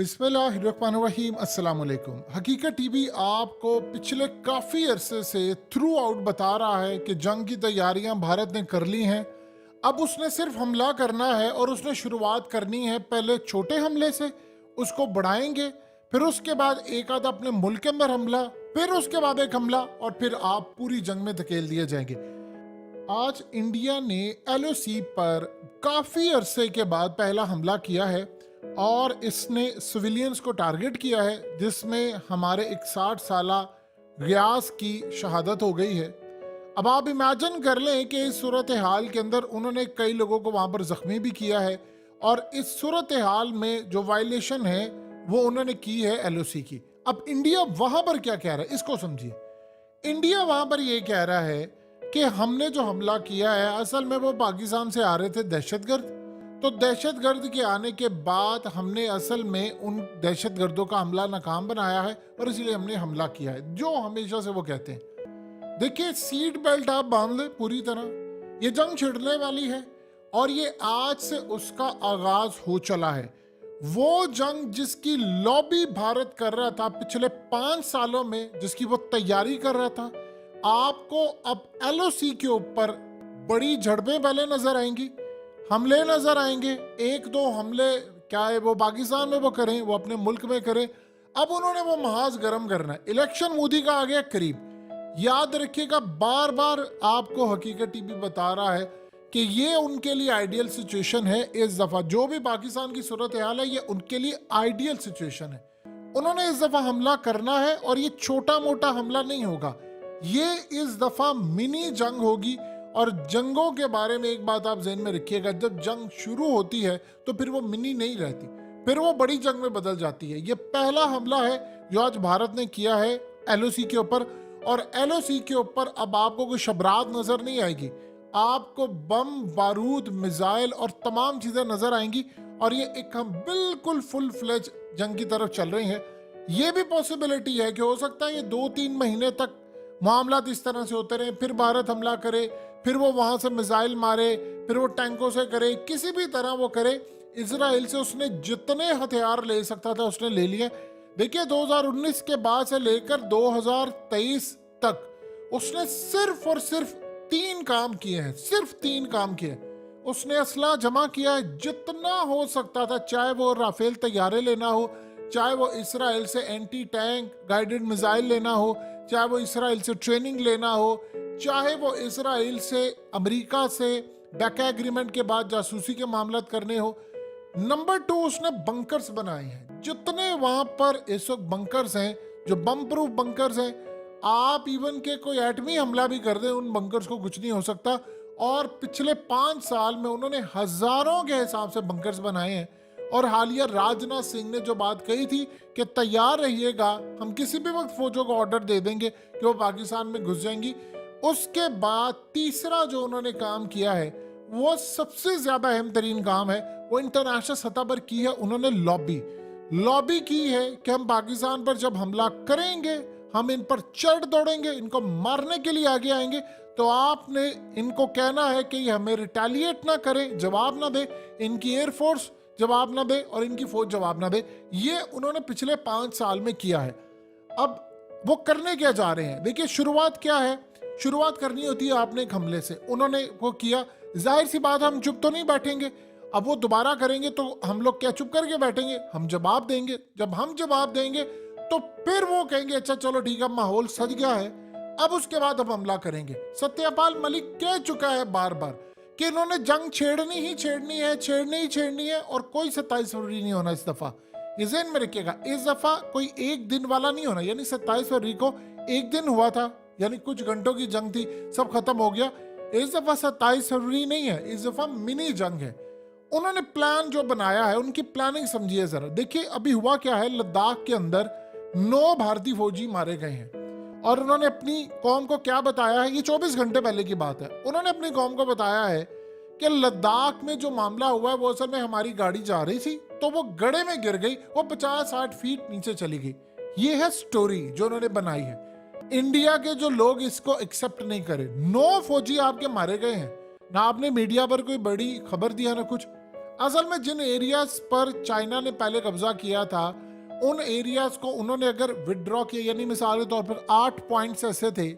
बिस्मिल्लाहिर्रहमानिर्रहीम अस्सलाम वालेकुम। हकीकत टीवी आपको पिछले काफ़ी अरसे से थ्रू आउट बता रहा है कि जंग की तैयारियां भारत ने कर ली हैं। अब उसने सिर्फ हमला करना है और उसने शुरुआत करनी है पहले छोटे हमले से, उसको बढ़ाएंगे, फिर उसके बाद एक आधा अपने मुल्क के अंदर हमला, फिर उसके बाद एक हमला और फिर आप पूरी जंग में धकेल दिए जाएंगे। आज इंडिया ने एलओसी पर काफ़ी अरसे के बाद पहला हमला किया है और इसने सिविलियंस को टारगेट किया है, जिसमें हमारे एक 60 साला गयास की शहादत हो गई है। अब आप इमेजिन कर लें कि इस सूरत हाल के अंदर उन्होंने कई लोगों को वहाँ पर ज़ख्मी भी किया है और इस सूरत हाल में जो वायलेशन है वो उन्होंने की है एलओसी की। अब इंडिया वहाँ पर क्या कह रहा है, इसको समझिए। इंडिया वहाँ पर ये कह रहा है कि हमने जो हमला किया है असल में वो पाकिस्तान से आ रहे थे दहशतगर्द, तो दहशतगर्द के आने के बाद हमने असल में उन दहशतगर्दों का हमला नाकाम बनाया है और इसलिए हमने हमला किया है, जो हमेशा से वो कहते हैं। देखिए, सीट बेल्ट आप बांध ले पूरी तरह, ये जंग छिड़ने वाली है और ये आज से उसका आगाज हो चला है। वो जंग जिसकी लॉबी भारत कर रहा था पिछले 5 सालों में, जिसकी वो तैयारी कर रहा था, आपको अब एलओसी के ऊपर बड़ी झड़पें पहले नजर आएंगी, हमले नजर आएंगे। एक दो हमले क्या है वो पाकिस्तान में वो करें, वो अपने मुल्क में करें। अब उन्होंने वो महाज गर्म करना है। इलेक्शन मोदी का आ गया करीब। याद रखिएगा, बार बार आपको हकीकत टीवी बता रहा है कि ये उनके लिए आइडियल सिचुएशन है। इस दफा जो भी पाकिस्तान की सूरत हाल है, ये उनके लिए आइडियल सिचुएशन है। उन्होंने इस दफा हमला करना है और ये छोटा मोटा हमला नहीं होगा, ये इस दफा मिनी जंग होगी। और जंगों के बारे में एक बात आप ज़हन में रखिएगा, जब जंग शुरू होती है तो फिर वो मिनी नहीं रहती, फिर वो बड़ी जंग में बदल जाती है। ये पहला हमला है जो आज भारत ने किया है एलओसी के ऊपर, और एलओसी के ऊपर अब आपको कोई शबरात नजर नहीं आएगी, आपको बम, बारूद, मिसाइल और तमाम चीजें नजर आएंगी और ये एक हम बिल्कुल फुल फ्लेज जंग की तरफ चल रहे हैं। ये भी पॉसिबिलिटी है कि हो सकता है ये 2-3 महीने तक मामला इस तरह से होते रहे, फिर भारत हमला करे, फिर वो वहां से मिसाइल मारे, फिर वो टैंकों से करे, किसी भी तरह वो करे। इजराइल से उसने जितने हथियार ले सकता था उसने ले लिए। देखिए, 2019 के बाद से लेकर 2023 तक उसने सिर्फ और सिर्फ 3 काम किए हैं, सिर्फ 3 काम किए। उसने असला जमा किया है जितना हो सकता था, चाहे वो राफेल तैयारे लेना हो, चाहे वो इसराइल से एंटी टैंक गाइडेड मिसाइल लेना हो, चाहे वो इसराइल से ट्रेनिंग लेना हो, चाहे वो इसराइल से, अमेरिका से डाका एग्रीमेंट के बाद जासूसी के मामला करने हो। नंबर 2, उसने बंकर्स बनाए हैं। जितने वहां पर इस वक्त बंकर्स हैं, जो बम प्रूफ बंकर्स हैं, आप इवन के कोई एटमी हमला भी कर दें उन बंकर्स को कुछ नहीं हो सकता। और पिछले 5 साल में उन्होंने हजारों के हिसाब से बंकर्स बनाए हैं। और हालिया राजनाथ सिंह ने जो बात कही थी कि तैयार रहिएगा, हम किसी भी वक्त फौजों को ऑर्डर दे देंगे कि वो पाकिस्तान में घुस जाएंगी। उसके बाद तीसरा जो उन्होंने काम किया है वो सबसे ज्यादा अहम तरीन काम है, वो इंटरनेशनल सतह पर की है उन्होंने लॉबी की है कि हम पाकिस्तान पर जब हमला करेंगे, हम इन पर चढ़ दौड़ेंगे, इनको मारने के लिए आगे आएंगे। तो आपने इनको कहना है कि ये हमें रिटेलिएट ना करे, जवाब ना दे, इनकी एयरफोर्स जवाब ना दे और इनकी फौज जवाब ना दे। ये उन्होंने पिछले 5 साल में किया है। अब वो करने क्या जा रहे हैं? देखिए, शुरुआत क्या है, शुरुआत करनी होती है आपने एक हमले से। उन्होंने वो किया, जाहिर सी बात हम चुप तो नहीं बैठेंगे। अब वो दोबारा करेंगे तो हम लोग क्या चुप करके बैठेंगे? हम जवाब देंगे। जब हम जवाब देंगे तो फिर वो कहेंगे अच्छा चलो ठीक है, माहौल सज गया है, अब उसके बाद हम हमला करेंगे। सत्यपाल मलिक कह चुका है बार बार कि इन्होंने जंग छेड़नी ही छेड़नी है और कोई 27 फरवरी नहीं होना इस दफा। ये ज़हन में रखिएगा, इस दफा कोई एक दिन वाला नहीं होना। यानी 27 फरवरी को एक दिन हुआ था, यानी कुछ घंटों की जंग थी, सब खत्म हो गया। इस दफा 27 फरवरी नहीं है, इस दफा मिनी जंग है। उन्होंने प्लान जो बनाया है, उनकी प्लानिंग समझिए जरा। देखिए, अभी हुआ क्या है, लद्दाख के अंदर 9 भारतीय फौजी मारे गए हैं और उन्होंने अपनी कौम को क्या बताया है, ये 24 घंटे पहले की बात है। उन्होंने अपनी कौम को बताया है कि लद्दाख में जो मामला हुआ है वो असल में हमारी गाड़ी जा रही थी तो वो गड्ढे में गिर गई, वो 50-60 फीट नीचे चली गई। ये है स्टोरी जो उन्होंने बनाई है। इंडिया के जो लोग इसको एक्सेप्ट नहीं करे। 9 फौजी आपके मारे गए हैं, ना आपने मीडिया पर कोई बड़ी खबर दिया ना कुछ। असल में जिन एरियाज पर चाइना ने पहले कब्जा किया था, उन एरियाज को उन्होंने अगर विड्रॉ किया, यानी मिसाल के तौर पर 8 पॉइंट्स ऐसे थे,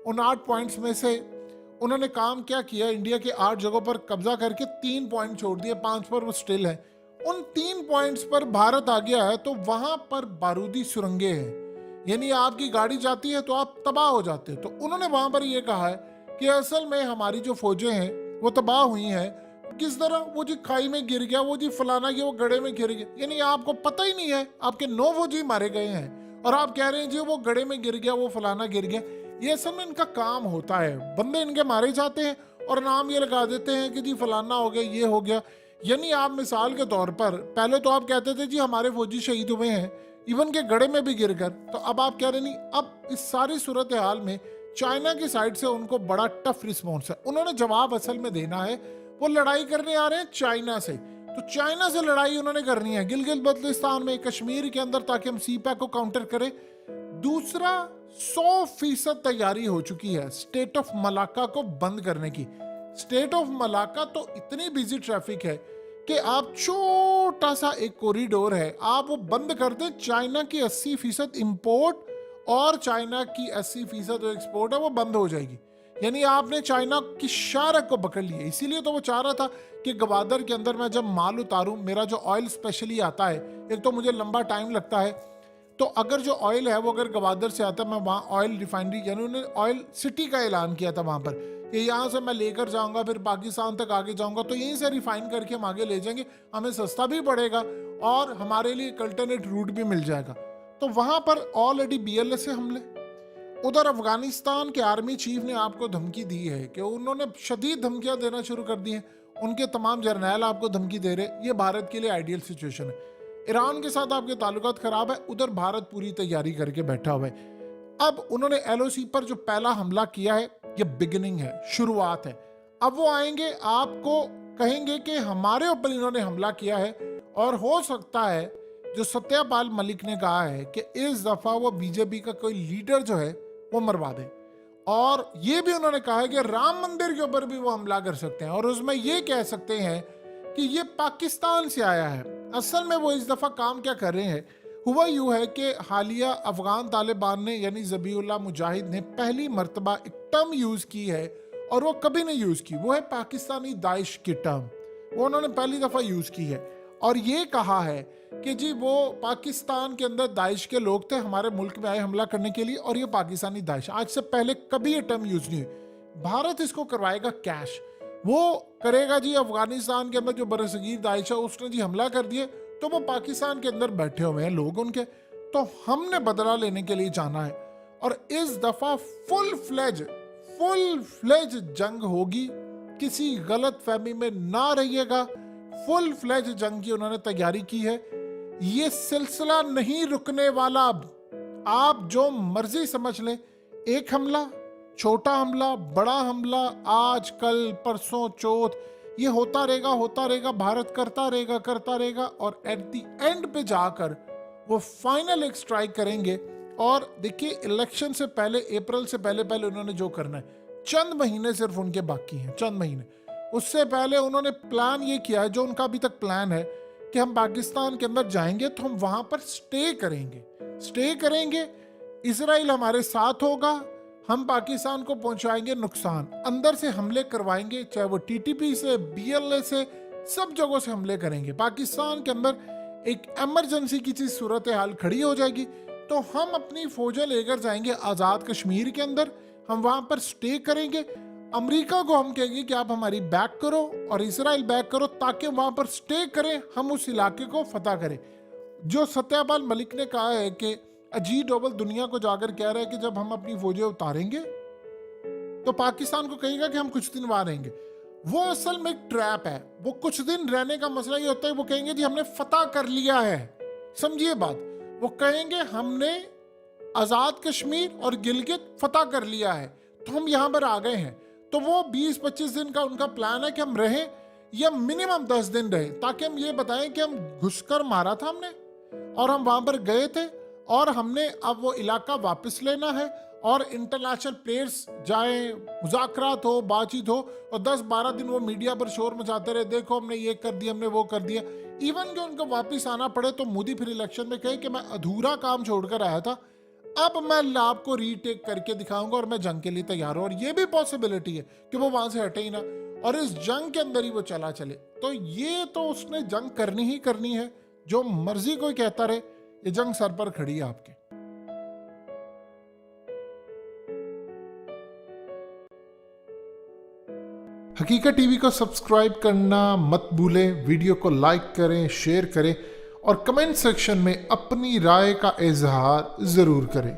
उन 8 पॉइंट्स में से उन्होंने काम क्या किया, इंडिया के 8 जगहों पर कब्जा करके 3 पॉइंट छोड़ दिए, 5 पर वो स्टिल है। उन 3 पॉइंट्स पर भारत आ गया है, तो वहां पर बारूदी सुरंगें हैं, यानी आपकी गाड़ी जाती है तो आप तबाह हो जाते हो। तो उन्होंने वहां पर यह कहा है कि असल में हमारी जो फौजें हैं वो तबाह हुई हैं। किस तरह? वो जी खाई में गिर गया, वो जी फलाना गया, वो गड्ढे में गिर गया, यानी आपको पता ही नहीं है, आपके 9 फौजी मारे गए हैं और आप कह रहे हैं जी वो गड्ढे में गिर गया, वो फलाना गिर गया। ये असल में इनका काम होता है, बंदे इनके मारे जाते हैं और नाम ये लगा देते हैं कि जी फलाना हो गया, ये हो गया। यानी आप मिसाल के तौर पर पहले तो आप कहते थे जी हमारे फौजी शहीद हुए हैं, इवन के गड्ढे में भी गिर कर, तो अब आप कह रहे नहीं। अब इस सारी सूरत हाल में चाइना की साइड से उनको बड़ा टफ रिस्पॉन्स है। उन्होंने जवाब असल में देना है, वो लड़ाई करने आ रहे हैं चाइना से, तो चाइना से लड़ाई उन्होंने करनी है गिलगित बल्तिस्तान में, कश्मीर के अंदर, ताकि हम सीपैक को काउंटर करें। दूसरा, 100% तैयारी हो चुकी है स्टेट ऑफ मलाक्का को बंद करने की। स्टेट ऑफ मलाक्का तो इतनी बिजी ट्रैफिक है कि आप छोटा सा एक कॉरिडोर है, आप वो बंद कर दें, चाइना की 80% इंपोर्ट और चाइना की 80% जो एक्सपोर्ट है वो बंद हो जाएगी। यानी आपने चाइना की शारक को पकड़ लिया। इसीलिए तो वो चाह रहा था कि गवादर के अंदर मैं जब माल उतारूं, मेरा जो ऑयल स्पेशली आता है, एक तो मुझे लंबा टाइम लगता है, तो अगर जो ऑयल है वो अगर गवादर से आता है, मैं वहाँ ऑयल रिफाइनरी, यानी उन्होंने ऑयल सिटी का ऐलान किया था वहाँ पर कि यहाँ से मैं लेकर जाऊँगा, फिर पाकिस्तान तक आगे जाऊँगा, तो यहीं से रिफाइन करके हम आगे ले जाएंगे, हमें सस्ता भी पड़ेगा और हमारे लिए एक अल्टरनेट रूट भी मिल जाएगा। तो वहाँ पर ऑलरेडी BLS से हमले। उधर अफगानिस्तान के आर्मी चीफ ने आपको धमकी दी है कि उन्होंने शदीद धमकियां देना शुरू कर दी हैं, उनके तमाम जर्नैल आपको धमकी दे रहे। ये भारत के लिए आइडियल सिचुएशन है। ईरान के साथ आपके ताल्लुकात खराब है, उधर भारत पूरी तैयारी करके बैठा हुआ है। अब उन्होंने LOC पर जो पहला हमला किया है, ये बिगिनिंग है, शुरुआत है। अब वो आएंगे, आपको कहेंगे कि हमारे ऊपर इन्होंने हमला किया है, और हो सकता है जो सत्यपाल मलिक ने कहा है कि इस दफा वो बीजेपी का कोई लीडर जो है वो मरवा दे, और ये भी उन्होंने कहा है कि राम मंदिर के ऊपर भी वो हमला कर सकते हैं, और उसमें ये कह सकते हैं कि ये पाकिस्तान से आया है। असल में वो इस दफा काम क्या कर रहे हैं, हुआ यूं है कि हालिया अफगान तालिबान ने, यानी ज़बीउल्लाह मुजाहिद ने पहली मर्तबा एक टर्म यूज की है, और वो कभी नहीं यूज की, वो है पाकिस्तानी दाइश की टर्म, वो उन्होंने पहली दफा यूज की है, और ये कहा है कि जी वो पाकिस्तान के अंदर दाइश के लोग थे, हमारे मुल्क में आए हमला करने के लिए, और ये पाकिस्तानी दाइश। आज से पहले कभी ये टर्म यूज नहीं हुई। भारत इसको करवाएगा कैश, वो करेगा जी अफगानिस्तान के अंदर जो बरसगीर दाइश है उसने जी हमला कर दिए, तो वो पाकिस्तान के अंदर बैठे हुए हैं लोग उनके, तो हमने बदला लेने के लिए जाना है। और इस दफा फुल फ्लेज जंग होगी, किसी गलत फहमी में ना रहिएगा, फुल फ्लेज जंग की उन्होंने तैयारी की है। ये सिलसिला नहीं रुकने वाला। आप जो मर्जी समझ लें, एक हमला, छोटा हमला, बड़ा हमला, आज कल परसों चौथ, ये होता रहेगा, भारत करता रहेगा, और एट द एंड पे जाकर वो फाइनल एक स्ट्राइक करेंगे। और देखिए, इलेक्शन से पहले, अप्रैल से पहले उन्होंने जो करना है, चंद महीने सिर्फ उनके बाकी हैं, चंद महीने। उससे पहले उन्होंने प्लान ये किया है, जो उनका अभी तक प्लान है, कि हम पाकिस्तान के अंदर जाएंगे तो हम वहां पर स्टे करेंगे, इजराइल हमारे साथ होगा, हम पाकिस्तान को पहुंचाएंगे नुकसान, अंदर से हमले करवाएंगे, चाहे वो TTP से, BLA से, सब जगहों से हमले करेंगे। पाकिस्तान के अंदर एक इमरजेंसी की चीज सूरत हाल खड़ी हो जाएगी, तो हम अपनी फौजें लेकर जाएंगे आजाद कश्मीर के अंदर, हम वहां पर स्टे करेंगे। अमेरिका को हम कहेंगे कि आप हमारी बैक करो और इजराइल बैक करो, ताकि वहां पर स्टे करें, हम उस इलाके को फतह करें। जो सत्यपाल मलिक ने कहा है कि अजीत डोवल दुनिया को जाकर कह रहा है कि जब हम अपनी फौजें उतारेंगे तो पाकिस्तान को कहेगा कि हम कुछ दिन वहां रहेंगे, वो असल में एक ट्रैप है। वो कुछ दिन रहने का मसला ये होता है, वो कहेंगे जी हमने फतह कर लिया है, समझिए बात, वो कहेंगे हमने आजाद कश्मीर और गिलगित फतह कर लिया है, तो हम यहां पर आ गए हैं। तो वो 20-25 दिन का उनका प्लान है कि हम रहें, या मिनिमम 10 दिन रहे, ताकि हम ये बताएं कि हम घुसकर मारा था हमने, और हम वहां पर गए थे, और हमने अब वो इलाका वापस लेना है, और इंटरनेशनल प्लेयर्स जाएं, मुज़ाकरात हो, बातचीत हो, और 10-12 दिन वो मीडिया पर शोर मचाते रहे, देखो हमने ये कर दिया, हमने वो कर दिया। इवन कि उनको वापस आना पड़े तो मोदी फिर इलेक्शन में कहे कि मैं अधूरा काम छोड़कर आया था, अब मैं लैब को रीटेक करके दिखाऊंगा और मैं जंग के लिए तैयार हूं। और ये भी पॉसिबिलिटी है कि वो वहां से हटे ही ना और इस जंग के अंदर ही वो चला चले। तो ये तो उसने जंग करनी ही करनी है, जो मर्जी कोई कहता रहे, ये जंग सर पर खड़ी है आपके। हकीकत टीवी को सब्सक्राइब करना मत भूलें, वीडियो को लाइक करें, शेयर करें और कमेंट सेक्शन में अपनी राय का इजहार जरूर करें।